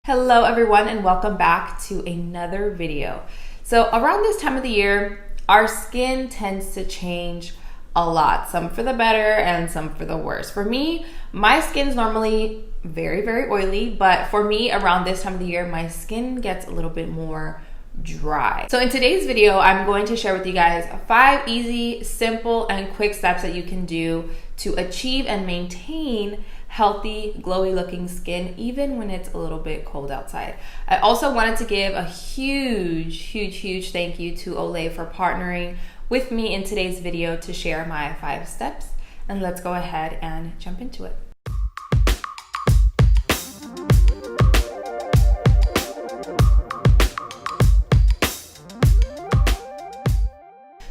Hello everyone and welcome back to another video. So around this time of the year, our skin tends to change a lot, some for the better and some for the worse. For me, my skin's normally very oily, but for me around this time of the year, my skin gets a little bit more dry. So in today's video, I'm going to share with you guys 5 easy, simple, and quick steps that you can do to achieve and maintain healthy, glowy looking skin even when it's a little bit cold outside. I also wanted to give a huge thank you to Olay for partnering with me in today's video to share my 5 steps. And let's go ahead and jump into it.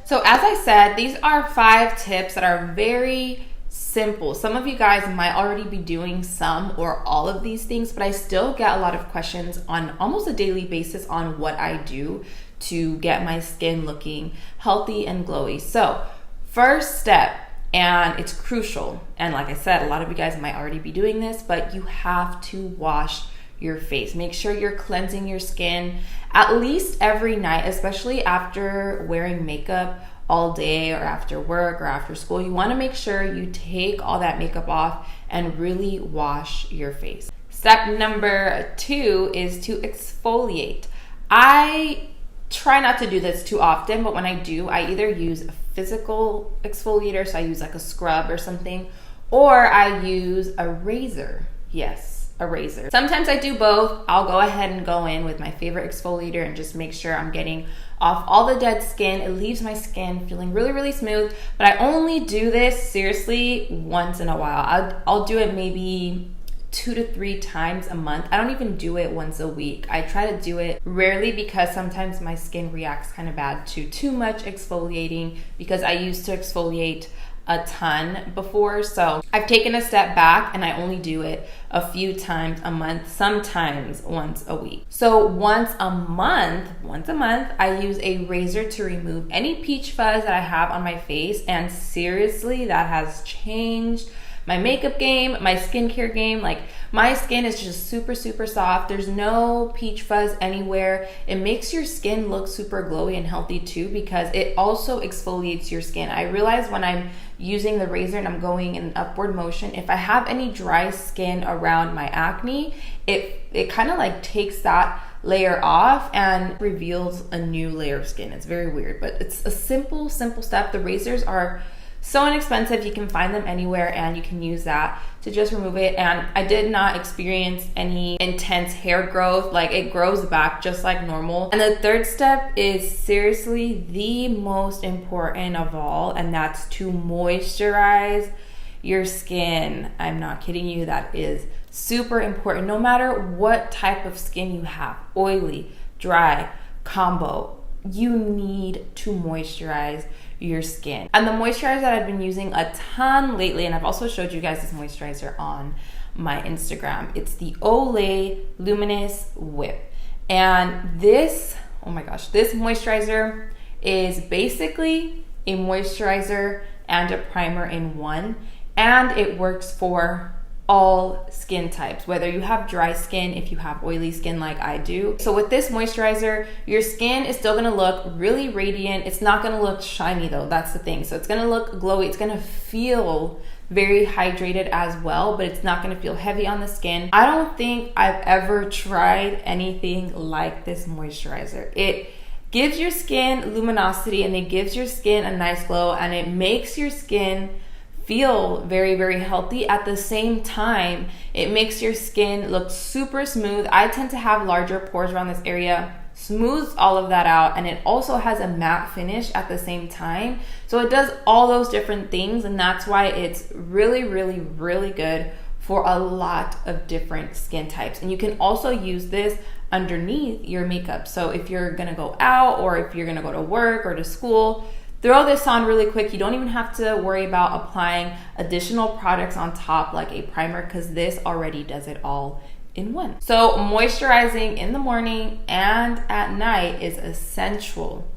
So as I said, these are 5 tips that are very simple. Some of you guys might already be doing some or all of these things, but I still get a lot of questions on almost a daily basis on what I do to get my skin looking healthy and glowy. So first step, and it's crucial, and like I said, a lot of you guys might already be doing this, but you have to wash your face. Make sure you're cleansing your skin at least every night, especially after wearing makeup all day or after work or after school. You want to make sure you take all that makeup off and really wash your face. Step number 2 is to exfoliate. I try not to do this too often, but when I do, I either use a physical exfoliator, so I use like a scrub or something, or I use a razor. Yes, a razor. Sometimes I do both. I'll go ahead and go in with my favorite exfoliator and just make sure I'm getting off all the dead skin. It leaves my skin feeling really smooth, but I only do this seriously once in a while. I'll do it maybe 2 to 3 times a month. I don't even do it once a week. I try to do it rarely because sometimes my skin reacts kind of bad to too much exfoliating, because I used to exfoliate a ton before. So I've taken a step back and I only do it a few times a month, sometimes once a week. So once a month, I use a razor to remove any peach fuzz that I have on my face. And seriously, that has changed my makeup game, my skincare game. Like, my skin is just super soft. There's no peach fuzz anywhere. It makes your skin look super glowy and healthy too, because it also exfoliates your skin. I realize when I'm using the razor and I'm going in an upward motion, if I have any dry skin around my acne, it kind of like takes that layer off and reveals a new layer of skin. It's very weird, but it's a simple step. The razors are so inexpensive, you can find them anywhere, and you can use that to just remove it. And I did not experience any intense hair growth. Like, it grows back just like normal. And the third step is seriously the most important of all, and that's to moisturize your skin. I'm not kidding you, that is super important. No matter what type of skin you have, oily, dry, combo, you need to moisturize your skin. And the moisturizer that I've been using a ton lately, and I've also showed you guys this moisturizer on my Instagram, it's the Olay Luminous Whip. And this, oh my gosh, this moisturizer is basically a moisturizer and a primer in one, and it works for all skin types, whether you have dry skin, if you have oily skin like I do. So with this moisturizer, your skin is still gonna look really radiant. It's not gonna look shiny though, that's the thing. So it's gonna look glowy, it's gonna feel very hydrated as well, but it's not gonna feel heavy on the skin. I don't think I've ever tried anything like this moisturizer. It gives your skin luminosity, and it gives your skin a nice glow, and it makes your skin feel very healthy. At the same time, it makes your skin look super smooth. I tend to have larger pores around this area, smooths all of that out, and it also has a matte finish at the same time. So it does all those different things, and that's why it's really good for a lot of different skin types. And you can also use this underneath your makeup. So if you're gonna go out, or if you're gonna go to work or to school, throw this on really quick. You don't even have to worry about applying additional products on top like a primer, because this already does it all in one. So moisturizing in the morning and at night is essential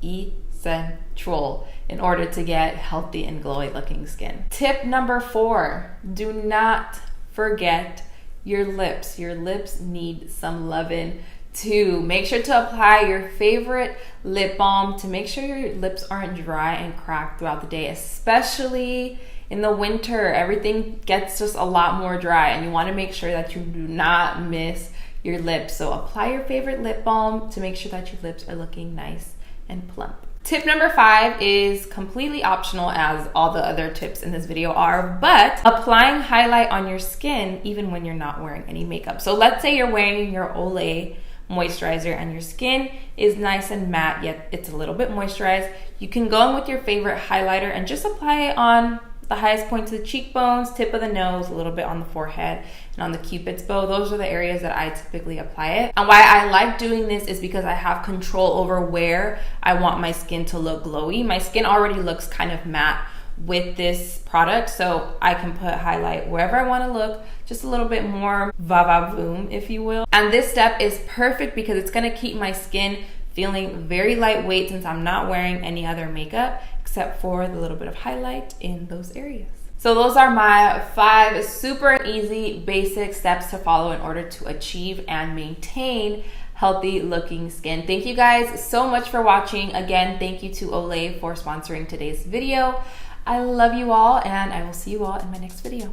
in order to get healthy and glowy looking skin. Tip number 4, do not forget your lips. Your lips need some loving too. Make sure to apply your favorite lip balm to make sure your lips aren't dry and cracked throughout the day, especially in the winter. Everything gets just a lot more dry, and you want to make sure that you do not miss your lips. So apply your favorite lip balm to make sure that your lips are looking nice and plump. Tip number 5 is completely optional, as all the other tips in this video are, but applying highlight on your skin even when you're not wearing any makeup. So let's say you're wearing your Olay moisturizer and your skin is nice and matte, yet it's a little bit moisturized. You can go in with your favorite highlighter and just apply it on the highest points of the cheekbones, tip of the nose, a little bit on the forehead, and on the cupid's bow. Those are the areas that I typically apply it. And why I like doing this is because I have control over where I want my skin to look glowy. My skin already looks kind of matte with this product, so I can put highlight wherever I want to look, just a little bit more va-va-voom, if you will. And this step is perfect because it's going to keep my skin feeling very lightweight since I'm not wearing any other makeup except for the little bit of highlight in those areas. So those are my 5 super easy basic steps to follow in order to achieve and maintain healthy looking skin. Thank you guys so much for watching. Again, thank you to Olay for sponsoring today's video. I love you all, and I will see you all in my next video.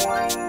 Bye.